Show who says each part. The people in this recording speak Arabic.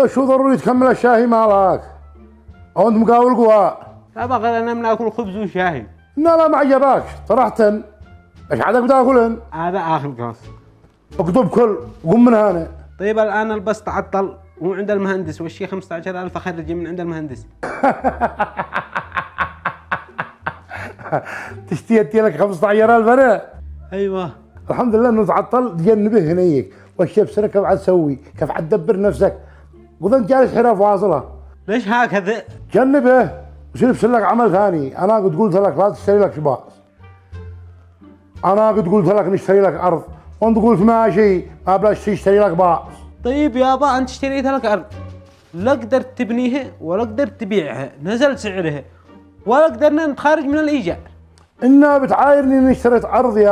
Speaker 1: شو ضروري تكمل الشاهي مالك؟ او انت مقاول قواء؟
Speaker 2: لا بقى انا بناكل خبز وشاهي.
Speaker 1: لا ما عجبكش صراحة. ايش عادك بتاكلن؟
Speaker 2: هذا اخر قاص.
Speaker 1: اكتب كل قم من هنا.
Speaker 2: طيب الان البس تعطل وعند المهندس والشيء 15,000 خرجي من عند المهندس.
Speaker 1: تشتي لك 15,000 انا؟
Speaker 2: ايوه
Speaker 1: الحمد لله انه تعطل تجنبه هنيك والشيء بسنة كيف عاد تسوي؟ كيف عاد تدبر نفسك؟ قلت انت جالس حراف واصله.
Speaker 2: ليش هكذا؟
Speaker 1: جنبه وصير يبصر لك عمل ثاني. انا قد قلت لك لا تشتري لك شباص. انا قد قلت لك نشتري لك ارض وانت قلت ماشي ما بلاش تشتري لك باص.
Speaker 2: طيب يابا انت اشتريت لك ارض، لا قدرت تبنيها ولا قدرت تبيعها، نزل سعرها ولا قدرنا نتخارج من الايجار.
Speaker 1: إنها بتعايرني اني اشتريت ارض يا